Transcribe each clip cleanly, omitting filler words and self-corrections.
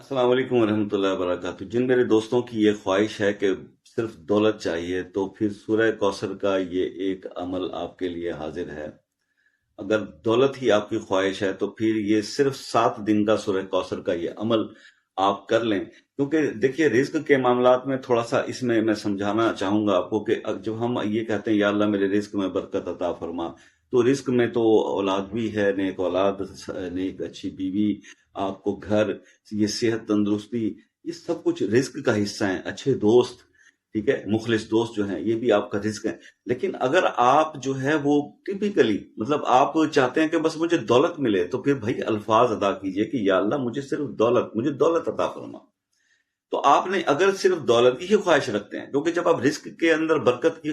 السلام علیکم ورحمۃ اللہ وبرکاتہ۔ جن میرے دوستوں کی یہ خواہش ہے کہ صرف دولت چاہیے تو پھر سورہ کوثر کا یہ ایک عمل آپ کے لیے حاضر ہے۔ اگر دولت ہی آپ کی خواہش ہے تو پھر یہ صرف 7 دن کا سورہ کوثر کا یہ عمل آپ کر لیں، کیونکہ دیکھیے رزق کے معاملات میں تھوڑا سا اس میں سمجھانا چاہوں گا آپ کو کہ جب ہم یہ کہتے ہیں یا اللہ میرے رزق میں برکت عطا فرما، تو رزق میں تو اولاد بھی ہے، نیک اولاد، نیک اچھی بیوی، آپ کو گھر، یہ صحت، تندرستی، یہ سب کچھ رزق کا حصہ ہیں۔ اچھے دوست، ٹھیک ہے، مخلص دوست جو ہیں یہ بھی آپ کا رزق ہے۔ لیکن اگر آپ جو ہے وہ ٹپیکلی مطلب آپ چاہتے ہیں کہ بس مجھے دولت ملے، تو پھر بھائی الفاظ ادا کیجئے کہ یا اللہ مجھے دولت عطا فرما۔ تو آپ نے اگر صرف دولت کی ہی خواہش رکھتے ہیں، کیونکہ جب آپ رزق کے اندر برکت کی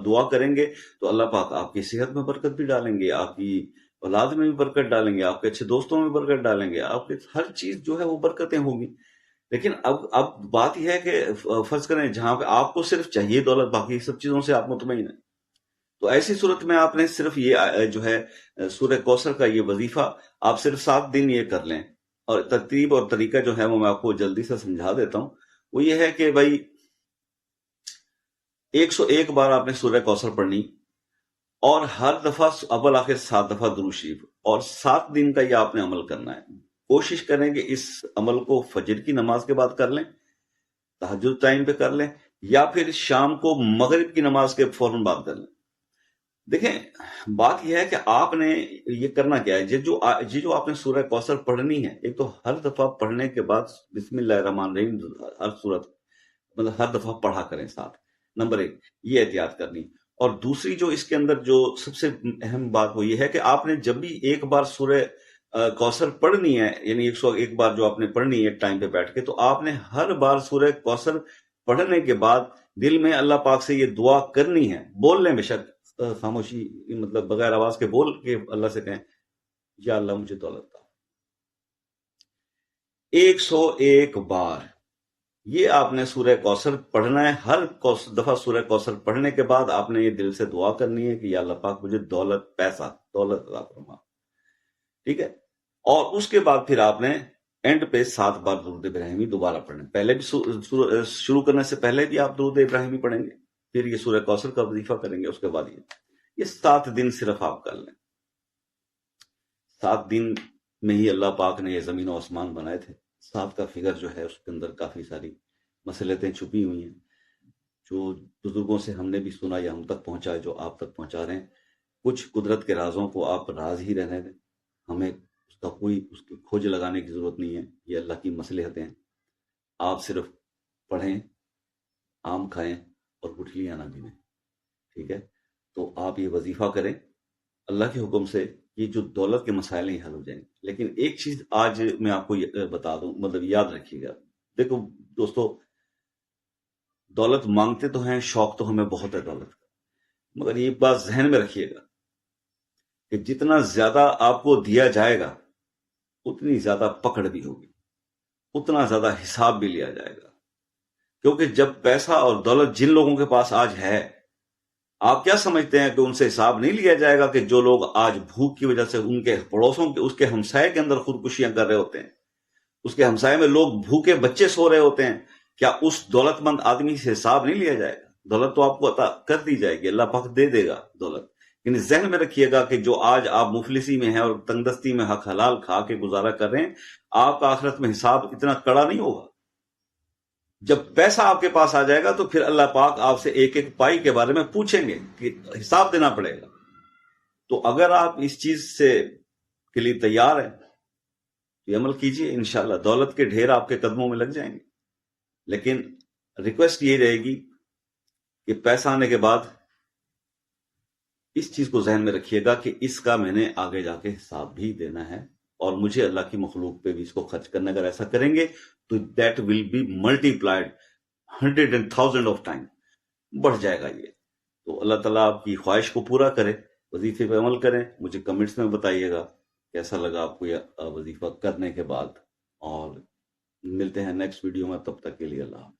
دعا کریں گے تو اللہ پاک آپ کی صحت میں برکت بھی ڈالیں گے، آپ کی اولاد میں بھی برکت ڈالیں گے، آپ کے اچھے دوستوں میں بھی برکت ڈالیں گے، آپ کے ہر چیز جو ہے وہ برکتیں ہوگی۔ لیکن اب بات یہ ہے کہ فرض کریں جہاں پہ آپ کو صرف چاہیے دولت، باقی سب چیزوں سے آپ مطمئن ہیں، تو ایسی صورت میں آپ نے صرف یہ جو ہے سورہ کوثر کا یہ وظیفہ آپ صرف 7 دن یہ کر لیں۔ اور ترتیب اور طریقہ جو ہے وہ میں آپ کو جلدی سے سمجھا دیتا ہوں۔ وہ یہ ہے کہ بھائی 101 بار آپ نے سورہ کوثر پڑھنی، اور ہر دفعہ اول آخر 7 دفعہ درود شریف، اور 7 دن کا یہ آپ نے عمل کرنا ہے۔ کوشش کریں کہ اس عمل کو فجر کی نماز کے بعد کر لیں، تہجد ٹائم پہ کر لیں، یا پھر شام کو مغرب کی نماز کے فوراً بعد کر لیں۔ دیکھیں بات یہ ہے کہ آپ نے یہ کرنا کیا ہے، یہ جو آپ نے سورہ کوثر پڑھنی ہے، ایک تو ہر دفعہ پڑھنے کے بعد بسم اللہ الرحمن الرحیم ہر سورت مطلب ہر دفعہ پڑھا کریں ساتھ، نمبر 1 یہ احتیاط کرنی۔ اور دوسری جو اس کے اندر جو سب سے اہم بات وہ یہ ہے کہ آپ نے جب بھی ایک بار سورہ کوثر پڑھنی ہے، یعنی 101 بار جو آپ نے پڑھنی ہے ایک ٹائم پہ بیٹھ کے، تو آپ نے ہر بار سورہ کوثر پڑھنے کے بعد دل میں اللہ پاک سے یہ دعا کرنی ہے، بول لیں بے شک، خاموشی مطلب بغیر آواز کے بول کے اللہ سے کہیں یا اللہ مجھے دولت دو۔ 101 بار یہ آپ نے سورہ کوثر پڑھنا ہے۔ ہر دفعہ سورہ کوثر پڑھنے کے بعد آپ نے یہ دل سے دعا کرنی ہے کہ یا اللہ پاک مجھے دولت، پیسہ، دولت عطا فرما، ٹھیک ہے۔ اور اس کے بعد پھر آپ نے اینڈ پہ 7 بار درود ابراہیمی دوبارہ پڑھنا ہے۔ پہلے بھی شروع کرنے سے پہلے بھی آپ درود ابراہیمی پڑھیں گے، پھر یہ سورہ کوثر کا وظیفہ کریں گے، اس کے بعد یہ 7 دن صرف آپ کر لیں۔ 7 دن میں ہی اللہ پاک نے یہ زمین و آسمان بنائے تھے۔ 7 کا فگر جو ہے اس کے اندر کافی ساری مصلحتیں چھپی ہوئی ہیں، جو بزرگوں سے ہم نے بھی سنا یا ہم تک پہنچا ہے، جو آپ تک پہنچا رہے ہیں۔ کچھ قدرت کے رازوں کو آپ راز ہی رہنے دیں، ہمیں اس کی کھوج لگانے کی ضرورت نہیں ہے، یہ اللہ کی مصلحتیں ہیں۔ آپ صرف پڑھیں، آم کھائیں اور گٹھلیاں نہ گنیں، ٹھیک ہے۔ تو آپ یہ وظیفہ کریں، اللہ کے حکم سے یہ جو دولت کے مسائل ہیں حل ہو جائیں گے۔ لیکن ایک چیز آج میں آپ کو بتا دوں، مطلب یاد رکھیے گا، دیکھو دوستو، دولت مانگتے تو ہیں، شوق تو ہمیں بہت ہے دولت کا، مگر یہ بات ذہن میں رکھیے گا کہ جتنا زیادہ آپ کو دیا جائے گا اتنی زیادہ پکڑ بھی ہوگی، اتنا زیادہ حساب بھی لیا جائے گا۔ کیونکہ جب پیسہ اور دولت جن لوگوں کے پاس آج ہے، آپ کیا سمجھتے ہیں کہ ان سے حساب نہیں لیا جائے گا کہ جو لوگ آج بھوک کی وجہ سے ان کے پڑوسوں کے، اس کے ہمسائے کے اندر خودکشیاں کر رہے ہوتے ہیں، اس کے ہمسائے میں لوگ بھوکے بچے سو رہے ہوتے ہیں، کیا اس دولت مند آدمی سے حساب نہیں لیا جائے گا؟ دولت تو آپ کو عطا کر دی جائے گی، اللہ پاک دے دے گا دولت، یعنی ذہن میں رکھیے گا کہ جو آج آپ مفلسی میں ہیں اور تنگ دستی میں حق حلال کھا کے گزارا کر رہے ہیں، آپ کا آخرت میں حساب اتنا کڑا نہیں ہوگا۔ جب پیسہ آپ کے پاس آ جائے گا تو پھر اللہ پاک آپ سے ایک ایک پائی کے بارے میں پوچھیں گے کہ حساب دینا پڑے گا۔ تو اگر آپ اس چیز کے لیے تیار ہیں یہ عمل کیجئے، انشاءاللہ دولت کے ڈھیر آپ کے قدموں میں لگ جائیں گے۔ لیکن ریکویسٹ یہ رہے گی کہ پیسہ آنے کے بعد اس چیز کو ذہن میں رکھیے گا کہ اس کا میں نے آگے جا کے حساب بھی دینا ہے، اور مجھے اللہ کی مخلوق پہ بھی اس کو خرچ کرنا، اگر ایسا کریں گے تو that will be multiplied 100 and 1000 of time, بڑھ جائے گا یہ۔ تو اللہ تعالیٰ آپ کی خواہش کو پورا کرے، وظیفے پہ عمل کریں۔ مجھے کمنٹس میں بتائیے گا کیسا لگا آپ کو یہ وظیفہ کرنے کے بعد، اور ملتے ہیں نیکسٹ ویڈیو میں، تب تک کے لیے اللہ حافظ۔